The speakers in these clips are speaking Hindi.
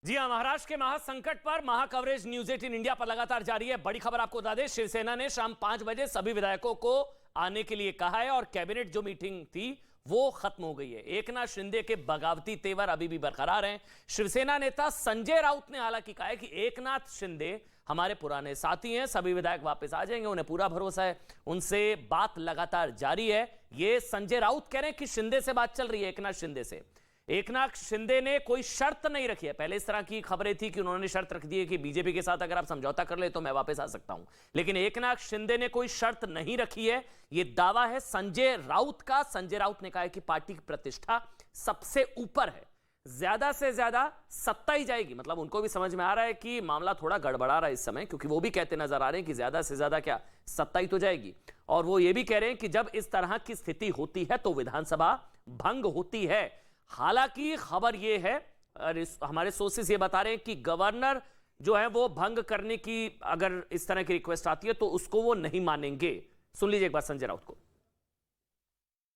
जी हां, महाराष्ट्र के महासंकट पर महाकवरेज न्यूज 18 इंडिया पर लगातार जारी है। बड़ी खबर आपको बता दें, शिवसेना ने शाम 5 बजे सभी विधायकों को आने के लिए कहा है और कैबिनेट जो मीटिंग थी वो खत्म हो गई है। एकनाथ शिंदे के बगावती तेवर अभी भी बरकरार हैं। शिवसेना नेता संजय राउत ने हालांकि कहा है कि एकनाथ शिंदे हमारे पुराने साथी हैं, सभी विधायक वापस आ जाएंगे, उन्हें पूरा भरोसा है, उनसे बात लगातार जारी है। ये संजय राउत कह रहे हैं कि शिंदे से बात चल रही है, एकनाथ शिंदे से। एकनाथ शिंदे ने कोई शर्त नहीं रखी है। पहले इस तरह की खबरें थी कि उन्होंने शर्त रख दी है कि बीजेपी के साथ अगर आप समझौता कर ले तो मैं वापस आ सकता हूं, लेकिन एकनाथ शिंदे ने कोई शर्त नहीं रखी है। यह दावा है संजय राउत का। संजय राउत ने कहा है कि पार्टी की प्रतिष्ठा सबसे ऊपर है, ज्यादा से ज्यादा सत्ता ही जाएगी। मतलब उनको भी समझ में आ रहा है कि मामला थोड़ा गड़बड़ा रहा है इस समय, क्योंकि वो भी कहते नजर आ रहे हैं कि ज्यादा से ज्यादा क्या, सत्ता ही तो जाएगी। और वो ये भी कह रहे हैं कि जब इस तरह की स्थिति होती है तो विधानसभा भंग होती है। हालांकि खबर यह है, हमारे सोर्सेस ये बता रहे हैं कि गवर्नर जो है वो भंग करने की अगर इस तरह की रिक्वेस्ट आती है तो उसको वो नहीं मानेंगे। सुन लीजिए एक बार संजय राउत को।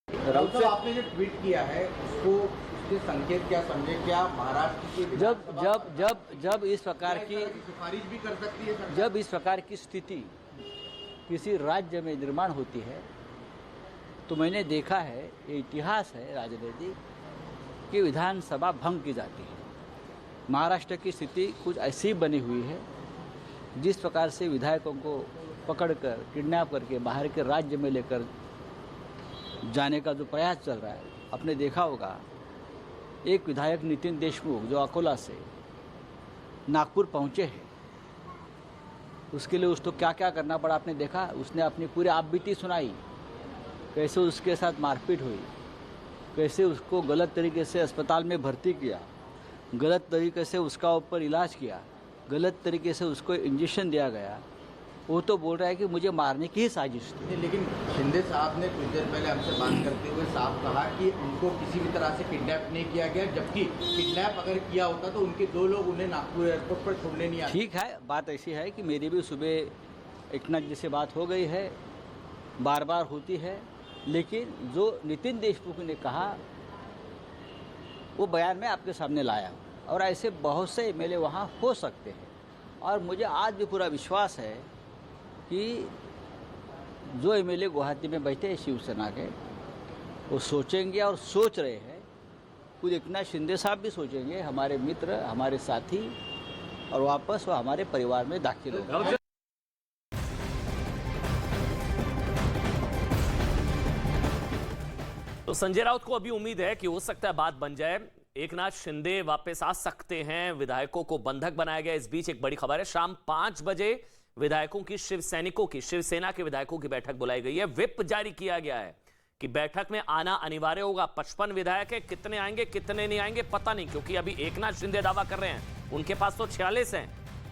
राउत साहब, आपने जो ट्वीट किया है उसको, उसके संकेत क्या समझे? क्या महाराष्ट्र की जब इस प्रकार की सिफारिश भी कर सकती है सरकार? जब इस प्रकार की स्थिति किसी राज्य में निर्माण होती है तो मैंने देखा है, ये इतिहास है राजनीति कि विधानसभा भंग की जाती है। महाराष्ट्र की स्थिति कुछ ऐसी बनी हुई है, जिस प्रकार से विधायकों को पकड़कर किडनैप करके बाहर के राज्य में लेकर जाने का जो प्रयास चल रहा है, आपने देखा होगा एक विधायक नितिन देशमुख जो अकोला से नागपुर पहुंचे हैं, उसके लिए उसको क्या क्या करना पड़ा आपने देखा। उसने अपनी पूरी आपबीती सुनाई, कैसे उसके साथ मारपीट हुई, कैसे उसको गलत तरीके से अस्पताल में भर्ती किया, गलत तरीके से उसका ऊपर इलाज किया, गलत तरीके से उसको इंजेक्शन दिया गया। वो तो बोल रहा है कि मुझे मारने की ही साजिश थी। लेकिन शिंदे साहब ने कुछ देर पहले हमसे बात करते हुए साफ कहा कि उनको किसी भी तरह से किडनैप नहीं किया गया, जबकि किडनैप अगर किया होता तो उनके 2 लोग उन्हें नागपुर एयरपोर्ट पर छोड़ने नहीं आए। ठीक है, बात ऐसी है कि मेरी भी सुबह एकनाथ जी से बात हो गई है, बार बार होती है, लेकिन जो नितिन देशमुख ने कहा वो बयान में आपके सामने लाया। और ऐसे बहुत से एमएलए वहाँ हो सकते हैं, और मुझे आज भी पूरा विश्वास है कि जो एमएलए गुवाहाटी में बैठे हैं शिवसेना के, वो सोचेंगे और सोच रहे हैं। खुद एकनाथ शिंदे साहब भी सोचेंगे, हमारे मित्र, हमारे साथी, और वापस वो हमारे परिवार में दाखिल होंगे। तो संजय राउत को अभी उम्मीद है कि हो सकता है बात बन जाए, एकनाथ शिंदे वापस आ सकते हैं, विधायकों को बंधक बनाया गया। इस बीच एक बड़ी खबर है, शाम 5 बजे विधायकों की, शिवसेना के विधायकों की बैठक बुलाई गई है। व्हिप जारी किया गया है कि बैठक में आना अनिवार्य होगा। 55 विधायक है, कितने आएंगे कितने नहीं आएंगे पता नहीं, क्योंकि अभी एकनाथ शिंदे दावा कर रहे हैं उनके पास तो 46 हैं।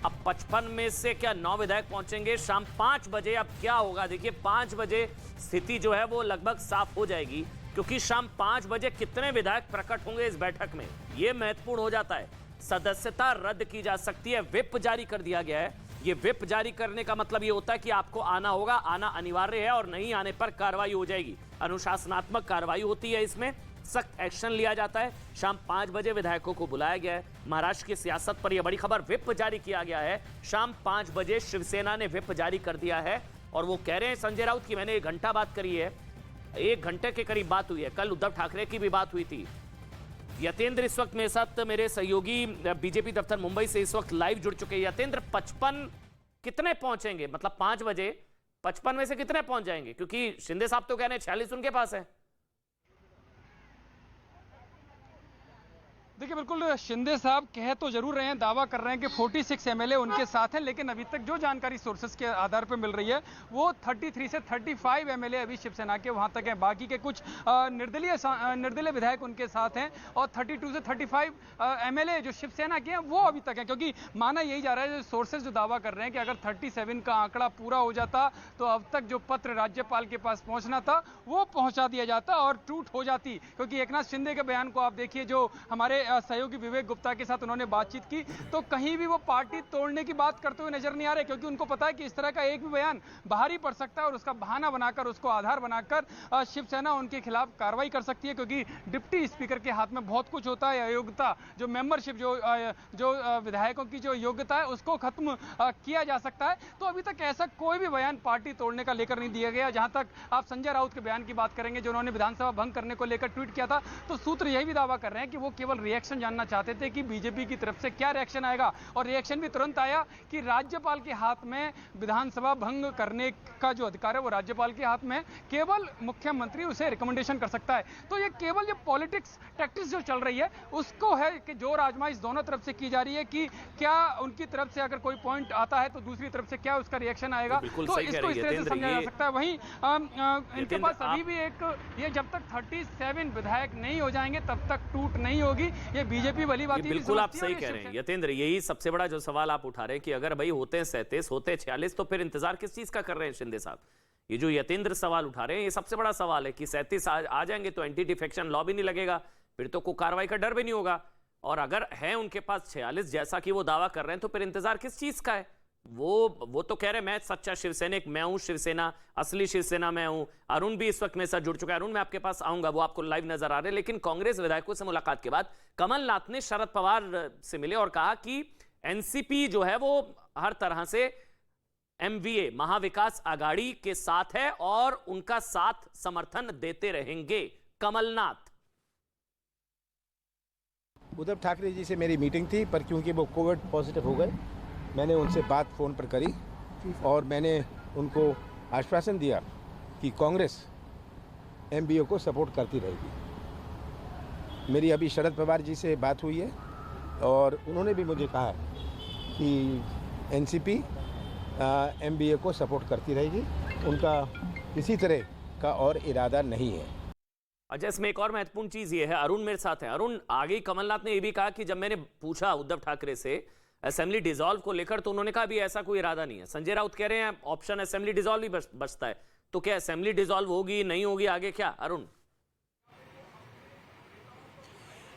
अब 55 में से क्या 9 विधायक पहुंचेंगे शाम 5 बजे? अब क्या होगा देखिए, 5 बजे स्थिति जो है वो लगभग साफ हो जाएगी, क्योंकि शाम 5 बजे कितने विधायक प्रकट होंगे इस बैठक में, यह महत्वपूर्ण हो जाता है। सदस्यता रद्द की जा सकती है, व्हिप जारी कर दिया गया है। यह व्हिप जारी करने का मतलब यह होता है कि आपको आना होगा, आना अनिवार्य है, और नहीं आने पर कार्रवाई हो जाएगी। अनुशासनात्मक कार्रवाई होती है, इसमें सख्त एक्शन लिया जाता है। शाम 5 बजे विधायकों को बुलाया गया है। महाराष्ट्र की सियासत पर यह बड़ी खबर, व्हिप जारी किया गया है। शाम 5 बजे शिवसेना ने व्हिप जारी कर दिया है, और वो कह रहे हैं संजय राउत की मैंने 1 घंटा बात करी है, 1 घंटे के करीब बात हुई है। कल उद्धव ठाकरे की भी बात हुई थी। यतेंद्र इस वक्त मेरे साथ, मेरे सहयोगी बीजेपी दफ्तर मुंबई से इस वक्त लाइव जुड़ चुके हैं। यतेंद्र, 55 कितने पहुंचेंगे? मतलब 5 बजे 55 में से कितने पहुंच जाएंगे? क्योंकि शिंदे साहब तो कह रहे हैं 46 उनके पास है। देखिए, बिल्कुल शिंदे साहब कह तो जरूर रहे हैं, दावा कर रहे हैं कि 46 एमएलए उनके साथ हैं, लेकिन अभी तक जो जानकारी सोर्सेस के आधार पर मिल रही है वो 33 से 35 एमएलए अभी शिवसेना के वहां तक हैं। बाकी के कुछ निर्दलीय विधायक उनके साथ हैं, और 32 से 35 एमएलए जो शिवसेना के हैं वो अभी तक हैं। क्योंकि माना यही जा रहा है, सोर्सेज जो दावा कर रहे हैं कि अगर 37 का आंकड़ा पूरा हो जाता तो अब तक जो पत्र राज्यपाल के पास पहुंचना था वो पहुंचा दिया जाता और टूट हो जाती। क्योंकि एकनाथ शिंदे के बयान को आप देखिए, जो हमारे सहयोगी विवेक गुप्ता के साथ उन्होंने बातचीत की, तो कहीं भी वो पार्टी तोड़ने की बात करते हुए नजर नहीं आ रहे, क्योंकि उनको पता है कि इस तरह का एक भी बयान बाहर ही पड़ सकता है और उसका बहाना बनाकर, उसको आधार बनाकर शिवसेना उनके खिलाफ कार्रवाई कर सकती है, क्योंकि डिप्टी स्पीकर के हाथ में बहुत कुछ होता है। अयोग्यता, जो मेंबरशिप, जो विधायकों की जो योग्यता है, उसको खत्म किया जा सकता है। तो अभी तक ऐसा कोई भी बयान पार्टी तोड़ने का लेकर नहीं दिया गया। जहां तक आप संजय राउत के बयान की बात करेंगे, जो उन्होंने विधानसभा भंग करने को लेकर ट्वीट किया था, तो सूत्र यही भी दावा कर रहे हैं कि वो केवल रिएक्शन जानना चाहते थे कि बीजेपी की तरफ से क्या रिएक्शन आएगा, और रिएक्शन भी तुरंत आया कि राज्यपाल के हाथ में विधानसभा भंग करने का जो अधिकार है वो राज्यपाल के हाथ में, केवल मुख्यमंत्री उसे रिकमेंडेशन कर सकता है। तो ये केवल ये पॉलिटिक्स टैक्टिक्स जो चल रही है उसको है कि जो आजमाइश दोनों तरफ से की जा रही है कि क्या उनकी तरफ से अगर कोई पॉइंट आता है तो दूसरी तरफ से क्या उसका रिएक्शन आएगा, तो इसको इस तरह से समझा जा सकता है। वहीं इनके पास अभी भी एक, ये जब तक 37 विधायक नहीं हो जाएंगे तब तक टूट नहीं होगी, ये बीजेपी वाली बात। बिल्कुल आप सही कह रहे हैं यतेंद्र, यही सबसे बड़ा जो सवाल आप उठा रहे हैं कि अगर भाई होते हैं 37, होते हैं 46, तो फिर इंतजार किस चीज का कर रहे हैं शिंदे साहब? ये जो यतेंद्र सवाल उठा रहे हैं, ये सबसे बड़ा सवाल है कि 37 आ जाएंगे तो एंटी डिफेक्शन लॉ भी नहीं लगेगा, फिर तो कोई कार्रवाई का डर भी नहीं होगा। और अगर है उनके पास 46 जैसा कि वो दावा कर रहे हैं, तो फिर इंतजार किस चीज का है? वो तो कह रहे हैं मैं सच्चा शिवसैनिक, मैं हूं शिवसेना, असली शिवसेना मैं हूं। अरुण भी इस वक्त मेरे साथ जुड़ चुका है। अरुण, मैं आपके पास आऊंगा, वो आपको लाइव नजर आ रहे हैं। लेकिन कांग्रेस विधायकों से मुलाकात के बाद कमलनाथ ने शरद पवार से मिले और कहा कि एनसीपी जो है वो हर तरह से एमवीए, महाविकास आघाड़ी के साथ है और उनका साथ समर्थन देते रहेंगे कमलनाथ। उद्धव ठाकरे जी से मेरी मीटिंग थी, पर क्योंकि वो कोविड पॉजिटिव हो गए, मैंने उनसे बात फ़ोन पर करी और मैंने उनको आश्वासन दिया कि कांग्रेस एमबीओ को सपोर्ट करती रहेगी। मेरी अभी शरद पवार जी से बात हुई है और उन्होंने भी मुझे कहा कि एनसीपी एमबीए को सपोर्ट करती रहेगी, उनका किसी तरह का और इरादा नहीं है। अच्छा, इसमें एक और महत्वपूर्ण चीज ये है, अरुण मेरे साथ है। अरुण, आगे कमलनाथ ने यह भी कहा कि जब मैंने पूछा उद्धव ठाकरे से असेंबली डिसॉल्व को लेकर, तो उन्होंने कहा भी ऐसा कोई इरादा नहीं है। संजय राउत कह रहे हैं ऑप्शन असेंबली डिसॉल्व ही बचता है, तो क्या असेंबली डिसॉल्व होगी, नहीं होगी, आगे क्या? अरुण,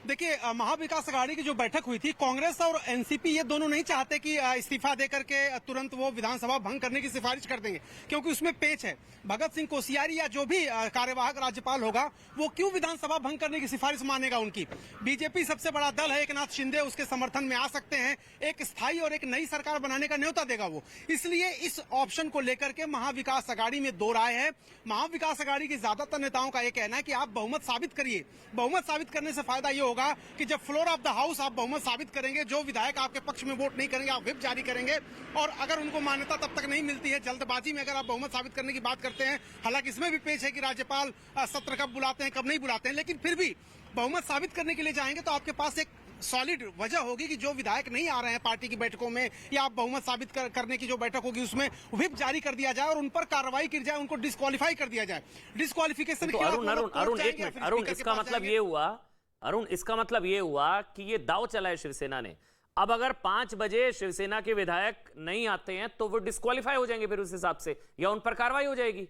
देखिए, महाविकास अघाड़ी की जो बैठक हुई थी, कांग्रेस और एनसीपी ये दोनों नहीं चाहते कि इस्तीफा देकर के तुरंत वो विधानसभा भंग करने की सिफारिश कर देंगे, क्योंकि उसमें पेच है। भगत सिंह कोश्यारी या जो भी कार्यवाहक राज्यपाल होगा, वो क्यों विधानसभा भंग करने की सिफारिश मानेगा उनकी? बीजेपी सबसे बड़ा दल है, एकनाथ शिंदे उसके समर्थन में आ सकते हैं, एक स्थायी और एक नई सरकार बनाने का न्योता देगा वो। इसलिए इस ऑप्शन को लेकर के महाविकास अघाड़ी में दो राय है। महाविकास अघाड़ी के ज्यादातर नेताओं का यह कहना है कि आप बहुमत साबित करिए। बहुमत साबित करने से फायदा ये होगा कि जब फ्लोर ऑफ द हाउस आप बहुमत साबित करेंगे, जो विधायक आपके पक्ष में वोट नहीं करेंगे आप व्हिप जारी करेंगे, और अगर उनको मान्यता तब तक नहीं मिलती है, जल्दबाजी में अगर आप बहुमत साबित करने की बात करते हैं, हालांकि इसमें भी पेश है कि राज्यपाल सत्र कब बुलाते हैं कब नहीं बुलाते हैं, लेकिन फिर भी बहुमत साबित करने के लिए जाएंगे तो आपके पास एक सॉलिड वजह होगी कि जो विधायक नहीं आ रहे हैं पार्टी की बैठकों में, या आप बहुमत साबित करने की जो बैठक होगी उसमें व्हिप जारी कर दिया जाए और उन पर कार्रवाई की जाए, उनको डिस्क्वालीफाई कर दिया जाए। डिस्क्वालिफिकेशन तो अरुण, इसका मतलब ये हुआ, अरुण, इसका मतलब ये हुआ कि ये दाव चला है शिवसेना ने। अब अगर 5 बजे शिवसेना के विधायक नहीं आते हैं तो वो डिस्क्वालीफाई हो जाएंगे फिर उस हिसाब से, या उन पर कार्रवाई हो जाएगी?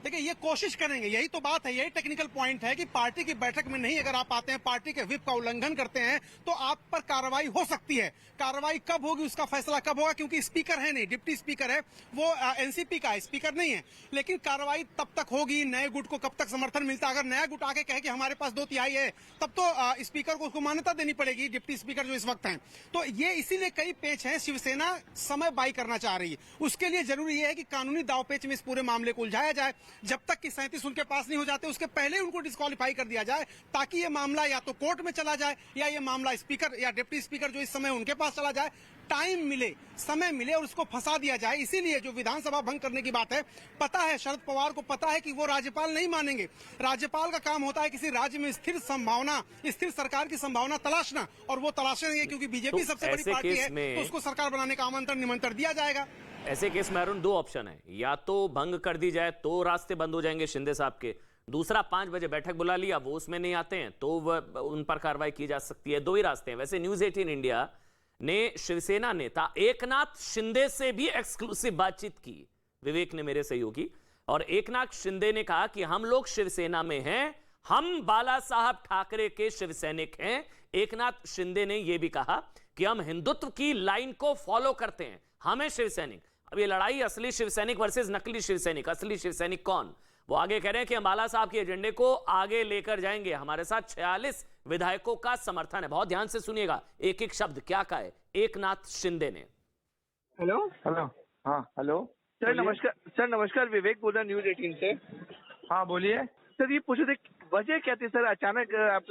देखिए, ये कोशिश करेंगे, यही तो बात है, यही टेक्निकल पॉइंट है कि पार्टी की बैठक में नहीं अगर आप आते हैं, पार्टी के व्हिप का उल्लंघन करते हैं, तो आप पर कार्रवाई हो सकती है। कार्रवाई कब होगी, उसका फैसला कब होगा, क्योंकि स्पीकर है नहीं, डिप्टी स्पीकर है वो, एनसीपी का स्पीकर नहीं है। लेकिन कार्रवाई तब तक होगी, नए गुट को कब तक समर्थन मिलता है। अगर नया गुट आके कहे कि हमारे पास 2/3 है, तब तो स्पीकर को उसको मान्यता देनी पड़ेगी, डिप्टी स्पीकर जो इस वक्त हैं। तो ये इसीलिए कई पेच है, शिवसेना समय बाई करना चाह रही है। उसके लिए जरूरी है कि कानूनी दावपेच में इस पूरे मामले को उलझाया जाए। जब तक कि 37 उनके पास नहीं हो जाते, उसके पहले उनको डिस्क्वालीफाई कर दिया जाए, ताकि ये मामला या तो कोर्ट में चला जाए, या ये मामला स्पीकर या डिप्टी स्पीकर जो इस समय उनके पास चला जाए, टाइम मिले, समय मिले और उसको फंसा दिया जाए। इसीलिए जो विधानसभा भंग करने की बात है, पता है शरद पवार को, पता है कि वो राज्यपाल नहीं मानेंगे। राज्यपाल का काम होता है किसी राज्य में स्थिर संभावना, स्थिर सरकार की संभावना तलाशना, और वो तलाशेंगे क्योंकि बीजेपी सबसे बड़ी पार्टी है, तो उसको सरकार बनाने का आमंत्रण निमंत्रण दिया जाएगा। ऐसे केस में अरुण 2 ऑप्शन है, या तो भंग कर दी जाए तो रास्ते बंद हो जाएंगे शिंदे साहब के, दूसरा 5 बजे बैठक बुला लिया, वो उसमें नहीं आते हैं तो उन पर कार्रवाई की जा सकती है। 2 ही रास्ते हैं। वैसे न्यूज़ 18 इंडिया ने शिवसेना नेता एकनाथ शिंदे से भी एक्सक्लूसिव बातचीत की, विवेक ने, मेरे सहयोगी, और एकनाथ शिंदे ने कहा कि हम लोग शिवसेना में हैं, हम बाला साहब ठाकरे के शिव सैनिक हैं। एकनाथ शिंदे ने यह भी कहा कि हम हिंदुत्व की लाइन को फॉलो करते हैं, हमें शिव सैनिक। अब ये लड़ाई असली शिव सैनिक वर्सेस नकली शिव सैनिक, असली शिव सैनिक कौन? वो आगे कह रहे हैं कि हम बाला साहब के एजेंडे को आगे लेकर जाएंगे, हमारे साथ 46 विधायकों का समर्थन है। बहुत ध्यान से सुनिएगा एक एक शब्द क्या कहा है एकनाथ शिंदे ने। Hello hello. हाँ हेलो सर, नमस्कार सर। नमस्कार, विवेक बोल रहा न्यूज 18 से। हाँ बोलिए। सर ये पूछे थे वजह क्या थी सर, अचानक आप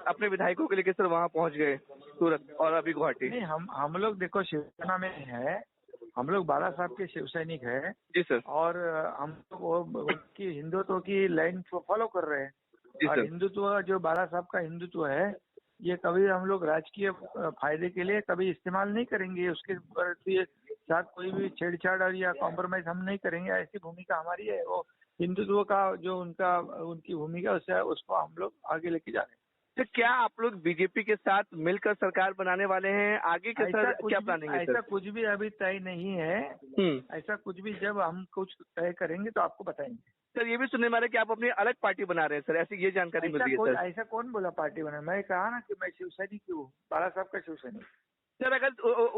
अपने विधायकों के लेकर सर वहाँ पहुँच गए सूरत और अभी गुवाहाटी? नहीं, हम लोग देखो शिवसेना में है, हम लोग बाला साहब के शिव सैनिक है जी सर। और हम लोग उनकी हिंदुत्व की लाइन को फॉलो कर रहे हैं। जी और सर। हिंदुत्व जो बाला साहब का हिंदुत्व है, ये कभी हम लोग राजकीय फायदे के लिए कभी इस्तेमाल नहीं करेंगे, उसके साथ कोई भी छेड़छाड़ और या कॉम्प्रोमाइज हम नहीं करेंगे। ऐसी भूमिका हमारी है। वो हिंदुत्व का जो उनकी भूमिका उसको हम लोग आगे लेके जा रहे हैं। तो क्या आप लोग बीजेपी के साथ मिलकर सरकार बनाने वाले हैं? आगे के सर क्या प्लानिंग है? ऐसा कुछ भी अभी तय नहीं है। ऐसा कुछ भी जब हम कुछ तय करेंगे तो आपको बताएंगे। सर ये भी सुनने में आ रहा है कि आप अपनी अलग पार्टी बना रहे हैं सर, ऐसी ये जानकारी मिल रही है सर। ऐसा कौन बोला पार्टी बना? मैं कहा ना कि मैं शिव सैनिक हूँ, बाला साहब का शिव सैनिक। सर अगर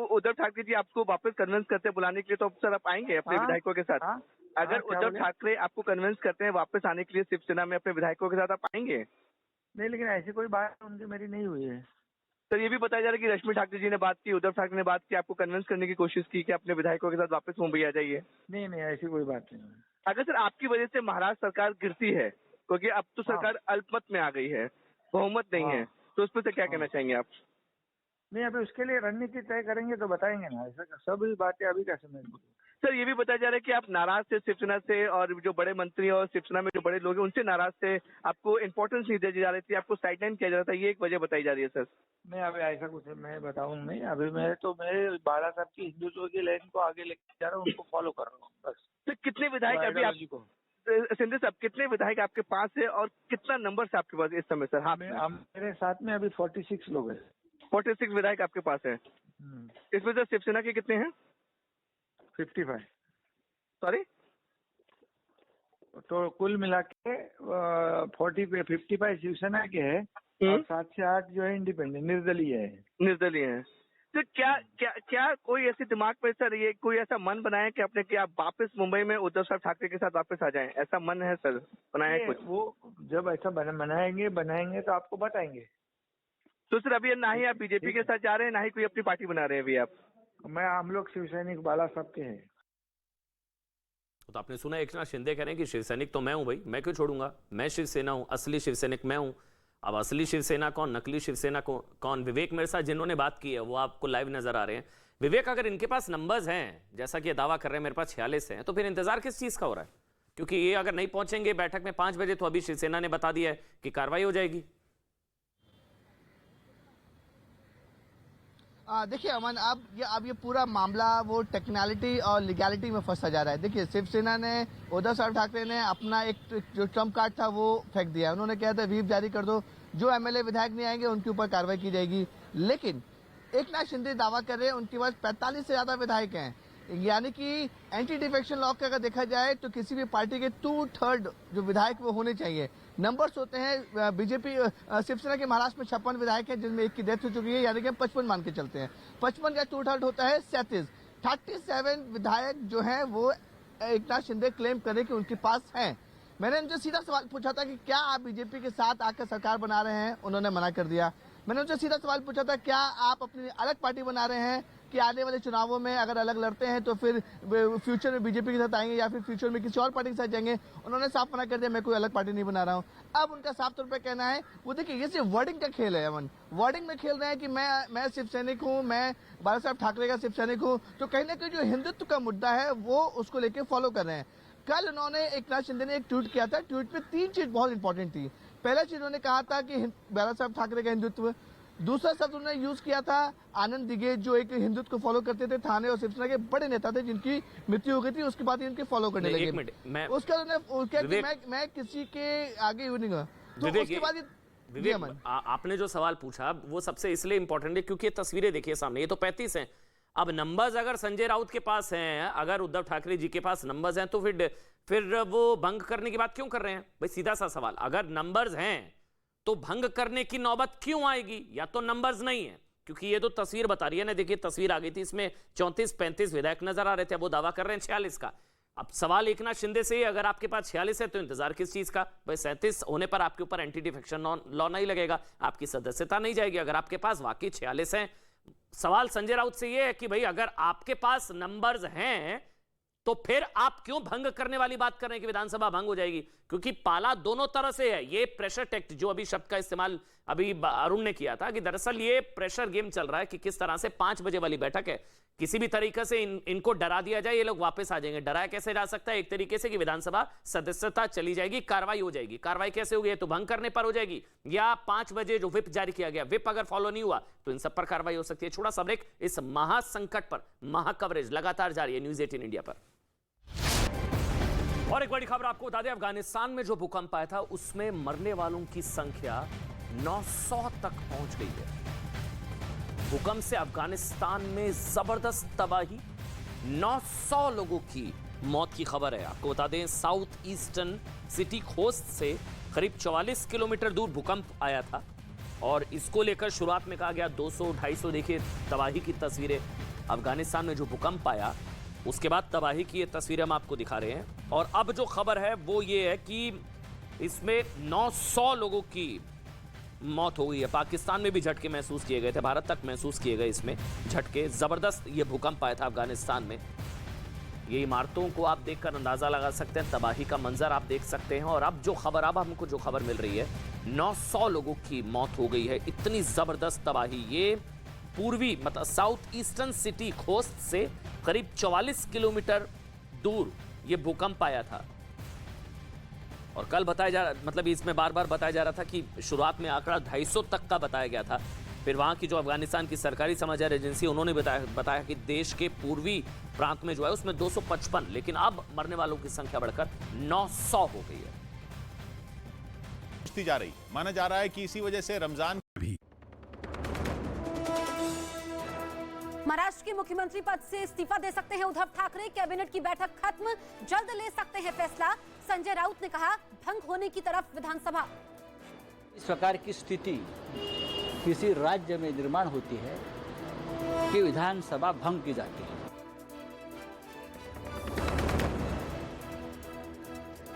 उद्धव ठाकरे जी आपको वापस कन्विंस करते हैं बुलाने के लिए, तो सर आप आएंगे अपने विधायकों के साथ? अगर उद्धव ठाकरे आपको कन्विंस करते हैं वापस आने के लिए शिवसेना में अपने विधायकों के साथ, आप आएंगे? नहीं, लेकिन ऐसी कोई बात उनकी मेरी नहीं हुई है। सर ये भी बताया जा रहा है कि रश्मि ठाकुर जी ने बात की, उद्धव ठाकरे ने बात की, आपको कन्विंस करने की कोशिश की कि अपने विधायकों के साथ वापस मुंबई आ जाइए। नहीं, ऐसी कोई बात नहीं। अगर सर आपकी वजह से महाराष्ट्र सरकार गिरती है, क्योंकि अब तो सरकार अल्पमत में आ गई है, बहुमत नहीं है, तो उस पर से क्या कहना चाहेंगे आप? नहीं, अभी उसके लिए रणनीति तय करेंगे तो बताएंगे ना। ऐसा सभी बातें अभी कैसे मैं बोलूं? सर ये भी बताया जा रहा है कि आप नाराज थे शिवसेना से, और जो बड़े मंत्री और शिवसेना में जो बड़े लोग हैं उनसे नाराज थे, आपको इंपॉर्टेंस नहीं दी जा रही थी, आपको साइडलाइन किया जा रहा था, ये एक वजह बताई जा रही है सर। नहीं, अभी ऐसा कुछ मैं बताऊं नहीं। अभी मैं बाला साहब की हिंदुत्व की लाइन को आगे लेके जा रहा हूँ, उनको फॉलो कर रहा हूँ बस। तो कितने विधायक अभी आप सिंधे साहब, कितने विधायक आपके पास है और कितना नंबर से आपके पास इस समय सर? हाँ, मेरे साथ में अभी 46 लोग हैं। 46 विधायक आपके पास है। इसमें सर शिवसेना के कितने हैं? 55। सॉरी, तो कुल मिला के 55 शिवसेना के हैं और 7 से 8 जो है इंडिपेंडेंट निर्दलीय है। निर्दलीय है। तो क्या कोई ऐसे दिमाग पे सर ये कोई ऐसा मन बनाया कि आपने कि आप वापस मुंबई में उद्धव साहब ठाकरे के साथ वापस आ जाएं, ऐसा मन है सर? बनाया है कुछ? वो जब ऐसा बनाएंगे तो आपको बताएंगे। तो सर अभी ना ही आप बीजेपी के साथ जा रहे हैं, ना ही कोई अपनी पार्टी बना रहे हैं अभी आप? हम लोग शिव सैनिक बाला साहब के हैं। तो आपने सुना एकनाथ शिंदे कह रहे हैं कि शिव सैनिक तो मैं हूं भाई, मैं क्यों छोड़ूंगा, मैं शिवसेना हूं, असली शिव सैनिक मैं हूं। अब असली शिवसेना कौन, नकली शिवसेना कौन? विवेक मेरे साथ जिन्होंने बात की है वो आपको लाइव नजर आ रहे हैं। विवेक, अगर इनके पास नंबर्स हैं, जैसा कि ये दावा कर रहे हैं मेरे पास 46 हैं, तो फिर इंतजार किस चीज का हो रहा है? क्योंकि ये अगर नहीं पहुंचेंगे बैठक में 5 बजे, तो अभी शिवसेना ने बता दिया है कि कार्रवाई हो जाएगी। देखिए अमन, अब ये पूरा मामला वो टेक्निकलिटी और लीगैलिटी में फंसा जा रहा है। देखिए, शिवसेना ने, उद्धव साहब ठाकरे ने अपना एक जो ट्रम्प कार्ड था वो फेंक दिया। उन्होंने कहा था व्हीप जारी कर दो, जो एमएलए विधायक नहीं आएंगे उनके ऊपर कार्रवाई की जाएगी। लेकिन एकनाथ शिंदे दावा कर रहे हैं उनके पास 45 से ज्यादा विधायक हैं, यानी कि एंटी डिफेक्शन लॉ का अगर देखा जाए तो किसी भी पार्टी के 2/3 जो विधायक वो होने चाहिए। नंबर्स होते हैं, बीजेपी शिवसेना के महाराष्ट्र में 56 विधायक हैं, जिनमें एक की डेथ हो चुकी है, यानी कि हम 55 मान के चलते हैं। 55 का 2/3 होता है 37 विधायक जो हैं वो एकनाथ शिंदे क्लेम करे कि उनके पास हैं। मैंने उनसे सीधा सवाल पूछा था कि क्या आप बीजेपी के साथ आकर सरकार बना रहे हैं, उन्होंने मना कर दिया। मैंने उनसे सीधा सवाल पूछा था क्या आप अपनी अलग पार्टी बना रहे हैं कि आने वाले चुनावों में अगर अलग लड़ते हैं तो फिर फ्यूचर में बीजेपी के साथ आएंगे या फिर फ्यूचर में किसी और पार्टी के साथ जाएंगे। उन्होंने साफ मना कर दिया, मैं कोई अलग पार्टी नहीं बना रहा हूं। अब उनका साफ तौर पे कहना है, वो देखिए ये सिर्फ वर्डिंग का खेल है अमन, वर्डिंग में खेल रहे हैं कि मैं शिव सैनिक हूँ, मैं बाला साहब ठाकरे का शिव सैनिक हूँ। तो कहीं ना कहीं जो हिंदुत्व का मुद्दा है वो उसको लेकर फॉलो कर रहे हैं। कल उन्होंने, एकनाथ शिंदे ने एक ट्वीट किया था, ट्वीट में 3 चीज बहुत इंपॉर्टेंट थी। पहला चीज उन्होंने कहा था कि बाला साहब ठाकरे का हिंदुत्व। दूसरा शब्द उन्होंने यूज किया था आनंद दिगे, जो एक हिंदुत्व को फॉलो करते थे, थाने और शिवसेना के बड़े नेता थे जिनकी मृत्यु हो गई थी, उसके बाद इनके फॉलो करने लगे। उसका उन्होंने मैं किसी के आगे नहीं हुआ। तो उसके बाद विवेक, आपने जो सवाल पूछा वो सबसे इसलिए इंपॉर्टेंट है क्योंकि ये तस्वीरें देखिए सामने, ये तो 35 हैं। अब नंबर्स अगर संजय राउत के पास हैं, अगर उद्धव ठाकरे जी के पास नंबर्स हैं, तो फिर वो भंग करने की बात क्यों कर रहे हैं भाई? सीधा सा सवाल, अगर नंबर्स हैं तो भंग करने की नौबत क्यों आएगी? या तो नंबर्स नहीं है, क्योंकि ये तो तस्वीर बता रही है ना, देखिए तस्वीर आ गई थी, इसमें 34-35 विधायक नजर आ रहे थे, वो दावा कर रहे हैं 46 का। अब सवाल एकनाथ शिंदे से, अगर आपके पास 46 है तो इंतजार किस चीज का भाई? 37 होने पर आपके ऊपर एंटी डिफेक्शन लॉ नहीं लगेगा, आपकी सदस्यता नहीं जाएगी। अगर आपके पास वाकई 46 है, सवाल संजय राउत से यह है कि भाई अगर आपके पास नंबर्स हैं तो फिर आप क्यों भंग करने वाली बात कर रहे हैं कि विधानसभा भंग हो जाएगी? क्योंकि पाला दोनों तरह से है। ये प्रेशर टेक्ट, जो अभी शब्द का इस्तेमाल अभी अरुण ने किया था, कि दरअसल ये प्रेशर गेम चल रहा है कि किस तरह से 5 बजे वाली बैठक है, किसी भी तरीके से इनको डरा दिया जाए, ये लोग वापस आ जाएंगे। डराया कैसे जा सकता है? एक तरीके से कि विधानसभा सदस्यता चली जाएगी, कार्रवाई हो जाएगी। कार्रवाई कैसे होगी? तो भंग करने पर हो जाएगी, या 5 बजे जो विप जारी किया गया, विप अगर फॉलो नहीं हुआ तो इन सब पर कार्रवाई हो सकती है। छोटा सा ब्रेक, इस महासंकट पर महाकवरेज लगातार जारी है न्यूज़ 18 इंडिया पर। और एक बड़ी खबर आपको बता दें, अफगानिस्तान में जो भूकंप आया था उसमें मरने वालों की संख्या 900 तक पहुंच गई है। भूकंप से अफगानिस्तान में जबरदस्त तबाही, 900 लोगों की मौत की खबर है। आपको बता दें, साउथ ईस्टर्न सिटी खोस्त से करीब 44 किलोमीटर दूर भूकंप आया था, और इसको लेकर शुरुआत में कहा गया 200-250। देखिए तबाही की तस्वीरें, अफगानिस्तान में जो भूकंप आया उसके बाद तबाही की ये तस्वीरें हम आपको दिखा रहे हैं। और अब जो खबर है वो ये है कि इसमें 900 लोगों की मौत हो गई है। पाकिस्तान में भी झटके महसूस किए गए थे, भारत तक महसूस किए गए इसमें झटके। जबरदस्त ये भूकंप आया था अफगानिस्तान में। ये इमारतों को आप देखकर अंदाजा लगा सकते हैं, तबाही का मंजर आप देख सकते हैं। और अब हमको जो खबर मिल रही है, 900 लोगों की मौत हो गई है। इतनी जबरदस्त तबाही, ये पूर्वी मतलब साउथ ईस्टर्न सिटी खोस्त से करीब 44 किलोमीटर दूर ये भूकंप आया था। और कल इसमें बार बार बताया जा रहा था कि शुरुआत में आंकड़ा 250 तक का बताया गया था। फिर वहां की जो अफगानिस्तान की सरकारी समाचार एजेंसी, उन्होंने बताया कि देश के पूर्वी प्रांत में जो है उसमें 255, लेकिन अब मरने वालों की संख्या बढ़कर 900 हो गई है। जा रही माना जा रहा है कि इसी वजह से रमजान भी। महाराष्ट्र के मुख्यमंत्री पद से इस्तीफा दे सकते हैं उद्धव ठाकरे, कैबिनेट की बैठक खत्म, जल्द ले सकते हैं फैसला। संजय राउत ने कहा, भंग होने की तरफ विधानसभा। इस प्रकार की स्थिति किसी राज्य में निर्माण होती है कि विधानसभा भंग की जाती है।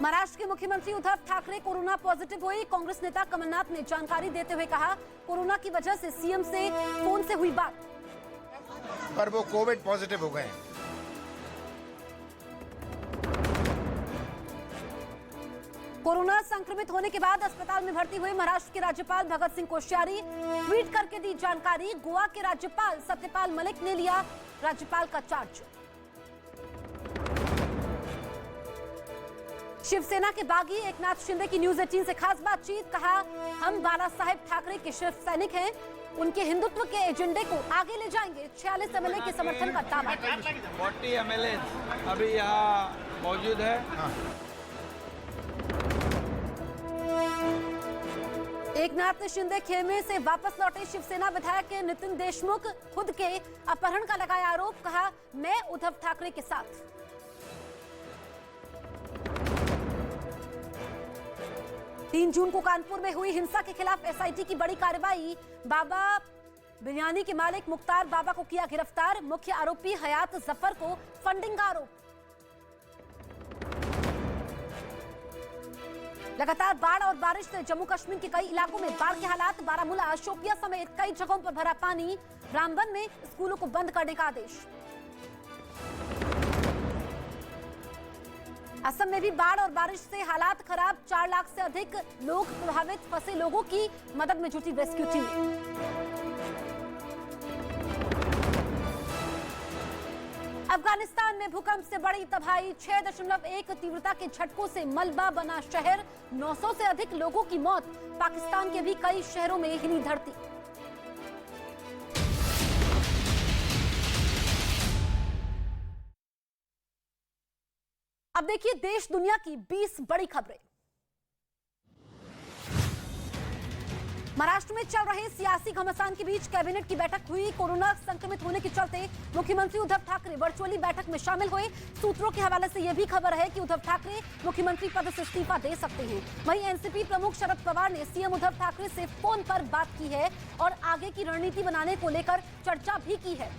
महाराष्ट्र के मुख्यमंत्री उद्धव ठाकरे कोरोना पॉजिटिव हुए। कांग्रेस नेता कमलनाथ ने जानकारी देते हुए कहा, कोरोना की वजह से सीएम से फोन से हुई बात, पर वो कोविड पॉजिटिव हो गए। कोरोना संक्रमित होने के बाद अस्पताल में भर्ती हुए महाराष्ट्र के राज्यपाल भगत सिंह कोश्यारी, ट्वीट करके दी जानकारी। गोवा के राज्यपाल सत्यपाल मलिक ने लिया राज्यपाल का चार्ज। शिवसेना के बागी एकनाथ शिंदे की न्यूज़ 18 से खास बातचीत, कहा, हम बाला साहेब ठाकरे के शिव सैनिक हैं, उनके हिंदुत्व के एजेंडे को आगे ले जाएंगे। 46 एमएलए के समर्थन का दावा। 40 एमएलए अभी यहाँ मौजूद है। एकनाथ शिंदे खेमे से वापस लौटे शिवसेना विधायक नितिन देशमुख, खुद के अपहरण का लगाया आरोप, कहा, मैं उद्धव ठाकरे के साथ। 3 जून को कानपुर में हुई हिंसा के खिलाफ एसआईटी की बड़ी कार्रवाई। बाबा बिरयानी के मालिक मुख्तार बाबा को किया गिरफ्तार। मुख्य आरोपी हयात जफर को फंडिंग का आरोप। लगातार बाढ़ और बारिश से जम्मू कश्मीर के कई इलाकों में बाढ़ के हालात। बारामूला, शोपियां समेत कई जगहों पर भरा पानी। रामबन में स्कूलों को बंद करने का आदेश। असम में भी बाढ़ और बारिश से हालात खराब। 4 लाख से अधिक लोग प्रभावित। फंसे लोगों की मदद में जुटी रेस्क्यू टीम। अफगानिस्तान में भूकंप से बड़ी तबाही। 6.1 तीव्रता के झटकों से मलबा बना शहर। 900 से अधिक लोगों की मौत। पाकिस्तान के भी कई शहरों में हिली धरती। अब देखिए देश दुनिया की 20 बड़ी खबरें। महाराष्ट्र में चल रहे सियासी घमासान के बीच कैबिनेट की बैठक हुई। कोरोना संक्रमित होने के चलते मुख्यमंत्री उद्धव ठाकरे वर्चुअली बैठक में शामिल हुए। सूत्रों के हवाले से यह भी खबर है कि उद्धव ठाकरे मुख्यमंत्री पद से इस्तीफा दे सकते हैं। वहीं एनसीपी प्रमुख शरद पवार ने सीएम उद्धव ठाकरे से फोन पर बात की है और आगे की रणनीति बनाने को लेकर चर्चा भी की है।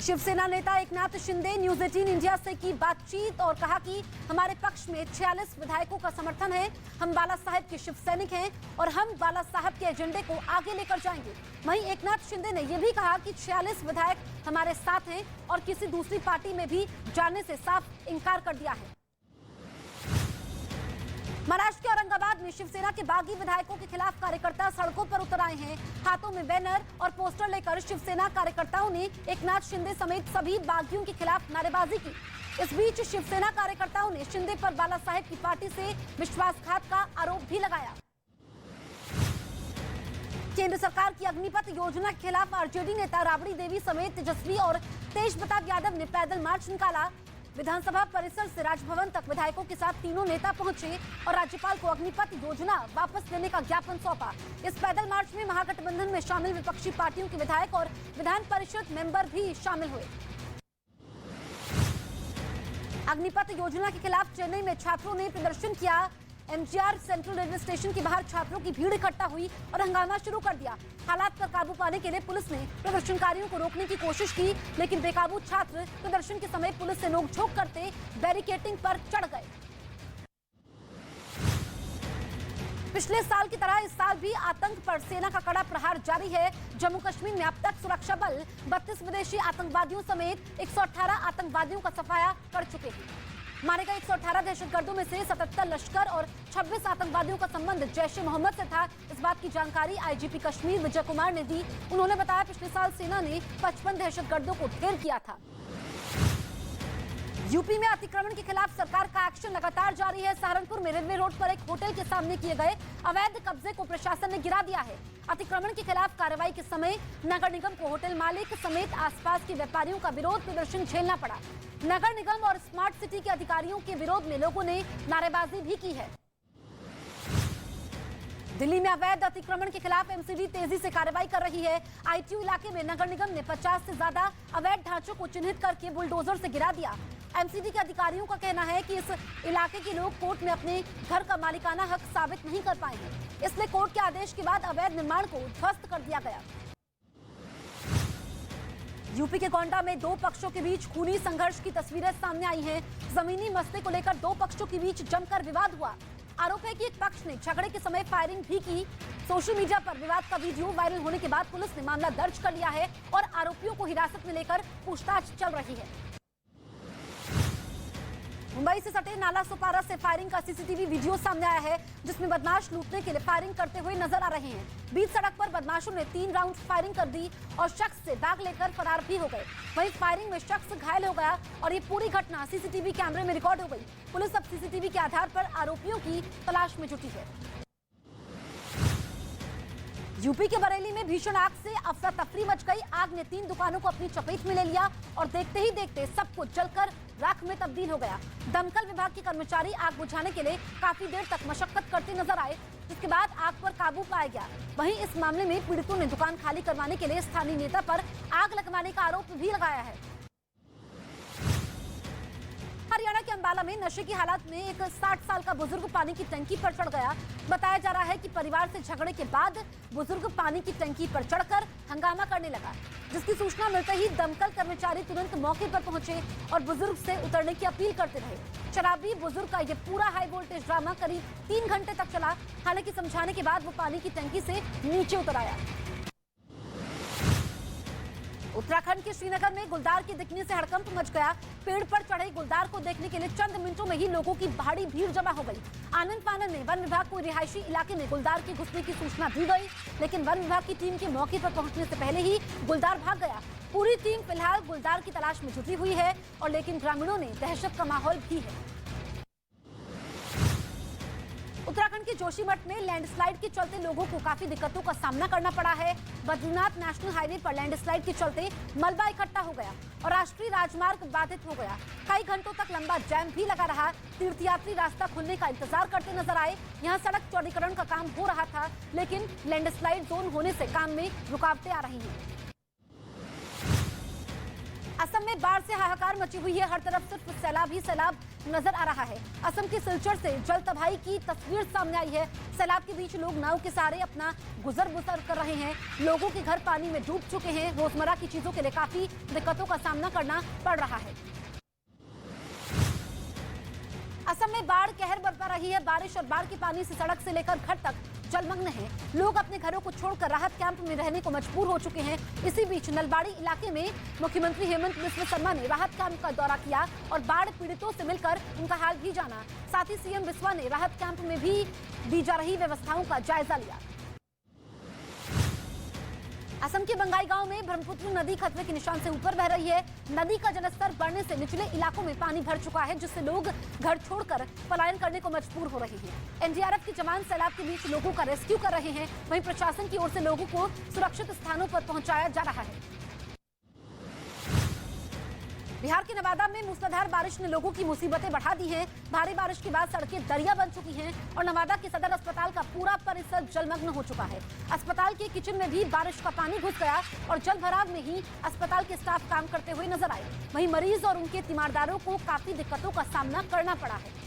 शिवसेना नेता एकनाथ शिंदे न्यूज 18 इंडिया से की बातचीत और कहा कि हमारे पक्ष में 46 विधायकों का समर्थन है। हम बाला साहब के शिव सैनिक हैं और हम बाला साहब के एजेंडे को आगे लेकर जाएंगे। वहीं एकनाथ शिंदे ने यह भी कहा कि 46 विधायक हमारे साथ हैं और किसी दूसरी पार्टी में भी जाने से साफ इनकार कर दिया है। महाराष्ट्र के औरंगाबाद में शिवसेना के बागी विधायकों के खिलाफ कार्यकर्ता सड़कों पर उतर आए हैं। हाथों में बैनर और पोस्टर लेकर शिवसेना कार्यकर्ताओं ने एकनाथ शिंदे समेत सभी बागियों के खिलाफ नारेबाजी की। इस बीच शिवसेना कार्यकर्ताओं ने शिंदे पर बाला साहेब की पार्टी से विश्वासघात का आरोप भी लगाया। केंद्र सरकार की अग्निपथ योजना के खिलाफ आरजेडी नेता राबड़ी देवी समेत तेजस्वी और तेज प्रताप यादव ने पैदल मार्च निकाला। विधानसभा परिसर से राजभवन तक विधायकों के साथ तीनों नेता पहुंचे और राज्यपाल को अग्निपथ योजना वापस लेने का ज्ञापन सौंपा। इस पैदल मार्च में महागठबंधन में शामिल विपक्षी पार्टियों के विधायक और विधान परिषद मेंबर भी शामिल हुए। अग्निपथ योजना के खिलाफ चेन्नई में छात्रों ने प्रदर्शन किया। एमजीआर सेंट्रल रेलवे स्टेशन के बाहर छात्रों की भीड़ इकट्ठा हुई और हंगामा शुरू कर दिया। हालात पर काबू पाने के लिए पुलिस ने प्रदर्शनकारियों को रोकने की कोशिश की, लेकिन बेकाबू छात्र प्रदर्शन के समय पुलिस से नोकझोंक करते बैरिकेडिंग पर चढ़ गए। पिछले साल की तरह इस साल भी आतंक पर सेना का कड़ा प्रहार जारी है। जम्मू कश्मीर में अब तक सुरक्षा बल 32 विदेशी आतंकवादियों समेत 118 आतंकवादियों का सफाया कर चुके हैं। मारे गए 118 दहशतगर्दों में से 77 लश्कर और 26 आतंकवादियों का संबंध जैश ए मोहम्मद से था। इस बात की जानकारी आईजीपी कश्मीर विजय कुमार ने दी। उन्होंने बताया पिछले साल सेना ने 55 दहशतगर्दों को ढेर किया था। यूपी में अतिक्रमण के खिलाफ सरकार का एक्शन लगातार जारी है। सहारनपुर में रेलवे रोड पर एक होटल के सामने किए गए अवैध कब्जे को प्रशासन ने गिरा दिया है। अतिक्रमण के खिलाफ कार्रवाई के समय नगर निगम को होटल मालिक समेत आसपास के व्यापारियों का विरोध प्रदर्शन झेलना पड़ा। नगर निगम और स्मार्ट सिटी के अधिकारियों के विरोध में लोगों ने नारेबाजी भी की है। दिल्ली में अवैध अतिक्रमण के खिलाफ एमसीडी तेजी से कार्रवाई कर रही है। आईटीयू इलाके में नगर निगम ने 50 से ज्यादा अवैध ढांचों को चिन्हित करके बुलडोजर से गिरा दिया। एमसीडी के अधिकारियों का कहना है कि इस इलाके के लोग कोर्ट में अपने घर का मालिकाना हक साबित नहीं कर पाएंगे, इसलिए कोर्ट के आदेश के बाद अवैध निर्माण को ध्वस्त कर दिया गया। यूपी के गोंडा में दो पक्षों के बीच खूनी संघर्ष की तस्वीरें सामने आई हैं। जमीनी मसले को लेकर दो पक्षों के बीच जमकर विवाद हुआ। आरोप है कि एक पक्ष ने झगड़े के समय फायरिंग भी की। सोशल मीडिया पर विवाद का वीडियो वायरल होने के बाद पुलिस ने मामला दर्ज कर लिया है और आरोपियों को हिरासत में लेकर पूछताछ चल रही है। मुंबई से सटे नाला सोपारा से फायरिंग का सीसीटीवी वीडियो सामने आया है, जिसमें बदमाश लूटने के लिए फायरिंग करते हुए नजर आ रहे हैं। बीच सड़क पर बदमाशों ने 3 राउंड फायरिंग कर दी और शख्स से दाग लेकर फरार भी हो गए। वहीं फायरिंग में शख्स घायल हो गया और ये पूरी घटना सीसीटीवी कैमरे में रिकॉर्ड हो गई। पुलिस अब सीसीटीवी के आधार पर आरोपियों की तलाश में जुटी है। यूपी के बरेली में भीषण आग से अफरा तफरी मच गई। आग ने 3 दुकानों को अपनी चपेट में ले लिया और देखते ही देखते सब कुछ जलकर राख में तब्दील हो गया। दमकल विभाग के कर्मचारी आग बुझाने के लिए काफी देर तक मशक्कत करते नजर आए, जिसके बाद आग पर काबू पाया गया। वहीं इस मामले में पीड़ितों ने दुकान खाली करवाने के लिए स्थानीय नेता पर आग लगवाने का आरोप भी लगाया है। हरियाणा के अंबाला में नशे की हालत में एक 60 साल का बुजुर्ग पानी की टंकी पर चढ़ गया। बताया जा रहा है कि परिवार से झगड़े के बाद बुजुर्ग पानी की टंकी पर चढ़कर हंगामा करने लगा, जिसकी सूचना मिलते ही दमकल कर्मचारी तुरंत मौके पर पहुंचे और बुजुर्ग से उतरने की अपील करते रहे। शराबी बुजुर्ग का यह पूरा हाई वोल्टेज ड्रामा करीब 3 घंटे तक चला। हालांकि समझाने के बाद वो पानी की टंकी से नीचे उतर आया। उत्तराखंड के श्रीनगर में गुलदार के दिखने से हड़कंप मच गया। पेड़ पर चढ़े गुलदार को देखने के लिए चंद मिनटों में ही लोगों की भारी भीड़ जमा हो गई। आनंद फानन में वन विभाग को रिहायशी इलाके में गुलदार के घुसने की सूचना दी गई, लेकिन वन विभाग की टीम के मौके पर पहुंचने से पहले ही गुलदार भाग गया। पूरी टीम फिलहाल गुलदार की तलाश में जुटी हुई है और लेकिन ग्रामीणों ने दहशत का माहौल भी है। उत्तराखंड के के जोशीमठ में लैंडस्लाइड के चलते लोगों को काफी दिक्कतों का सामना करना पड़ा है। बद्रीनाथ नेशनल हाईवे पर लैंडस्लाइड के चलते मलबा इकट्ठा हो गया और राष्ट्रीय राजमार्ग बाधित हो गया। कई घंटों तक लंबा जैम भी लगा रहा। तीर्थयात्री रास्ता खुलने का इंतजार करते नजर आए। यहाँ सड़क चौड़ीकरण का काम हो रहा था, लेकिन लैंडस्लाइड जोन होने से काम में रुकावटें आ रही हैं। असम में बाढ़ से हाहाकार मची हुई है। हर तरफ सिर्फ सैलाब ही सैलाब नजर आ रहा है। असम के सिलचर से जल तबाही की तस्वीर सामने आई है। सैलाब के बीच लोग नाव के सहारे अपना गुजर बसर कर रहे हैं। लोगों के घर पानी में डूब चुके हैं। रोजमर्रा की चीजों के लिए काफी दिक्कतों का सामना करना पड़ रहा है। असम में बाढ़ कहर बरपा रही है। बारिश और बाढ़ के पानी से सड़क से लेकर घर तक जलमग्न है। लोग अपने घरों को छोड़कर राहत कैंप में रहने को मजबूर हो चुके हैं। इसी बीच नलबाड़ी इलाके में मुख्यमंत्री हेमंत बिस्वा शर्मा ने राहत कैंप का दौरा किया और बाढ़ पीड़ितों से मिलकर उनका हाल भी जाना। साथ ही सीएम बिस्वा ने राहत कैंप में भी दी जा रही व्यवस्थाओं का जायजा लिया। असम के बंगाई गांव में ब्रह्मपुत्र नदी खतरे के निशान से ऊपर बह रही है। नदी का जलस्तर बढ़ने से निचले इलाकों में पानी भर चुका है, जिससे लोग घर छोड़कर पलायन करने को मजबूर हो रहे हैं। एनडीआरएफ के जवान सैलाब के बीच लोगों का रेस्क्यू कर रहे हैं। वहीं प्रशासन की ओर से लोगों को सुरक्षित स्थानों पर पहुंचाया जा रहा है। बिहार के नवादा में मूसलाधार बारिश ने लोगों की मुसीबतें बढ़ा दी हैं। भारी बारिश के बाद सड़कें दरिया बन चुकी हैं और नवादा के सदर अस्पताल का पूरा परिसर जलमग्न हो चुका है। अस्पताल के किचन में भी बारिश का पानी घुस गया और जल भराव में ही अस्पताल के स्टाफ काम करते हुए नजर आए। वहीं मरीज और उनके तीमारदारों को काफी दिक्कतों का सामना करना पड़ा है।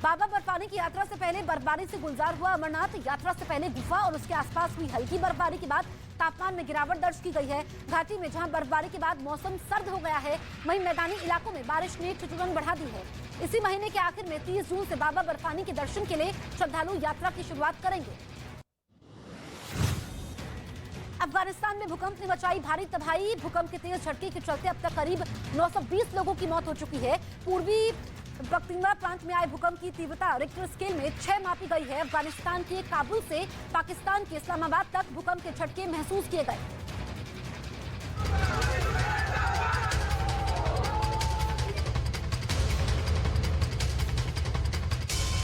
बाबा बर्फानी की यात्रा से पहले बर्फबारी से गुलजार हुआ अमरनाथ। यात्रा से पहले गुफा और उसके आसपास हुई हल्की बर्फबारी के बाद तापमान में गिरावट दर्ज की गई है। घाटी में जहां बर्फबारी के बाद मौसम सर्द हो गया है, वहीं मैदानी इलाकों में बारिश ने ठिठुरन बढ़ा दी है। इसी महीने के आखिर में 30 जून से बाबा बर्फानी के दर्शन के लिए श्रद्धालु यात्रा की शुरुआत करेंगे। अफगानिस्तान में भूकंप ने मचाई भारी तबाही। भूकंप के तेज झटके के चलते अब तक करीब 920 लोगों की मौत हो चुकी है। पूर्वी बख्तियारा प्रांत में आए भूकंप की तीव्रता रिक्टर स्केल में 6 मापी गई है। अफगानिस्तान के काबुल से पाकिस्तान के इस्लामाबाद तक भूकंप के झटके महसूस किए गए।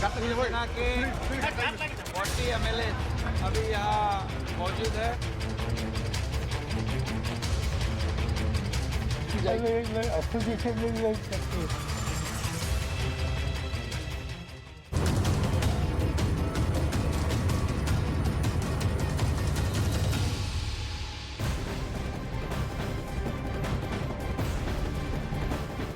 सेना के 40 MLA अभी यहाँ मौजूद है।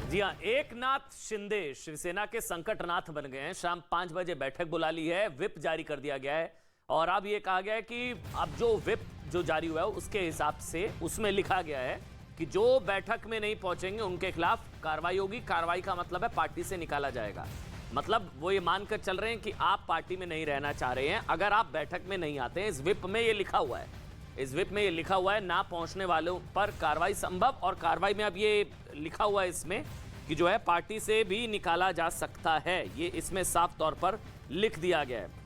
जी हाँ, एकनाथ शिंदे शिवसेना के संकटनाथ बन गए हैं। शाम 5 बजे बैठक बुला ली है, व्हिप जारी कर दिया गया है और अब ये कहा गया है कि अब जो व्हिप जो जारी हुआ है उसके हिसाब से उसमें लिखा गया है कि जो बैठक में नहीं पहुंचेंगे उनके खिलाफ कार्रवाई होगी। कार्रवाई का मतलब है पार्टी से निकाला जाएगा। मतलब वो ये मानकर चल रहे हैं कि आप पार्टी में नहीं रहना चाह रहे हैं अगर आप बैठक में नहीं आते हैं। इस व्हिप में ये लिखा हुआ है, इस व्हिप में ये लिखा हुआ है ना पहुंचने वालों पर कार्रवाई संभव। और कार्रवाई में अब ये लिखा हुआ है इसमें कि जो है पार्टी से भी निकाला जा सकता है। ये इसमें साफ तौर पर लिख दिया गया है।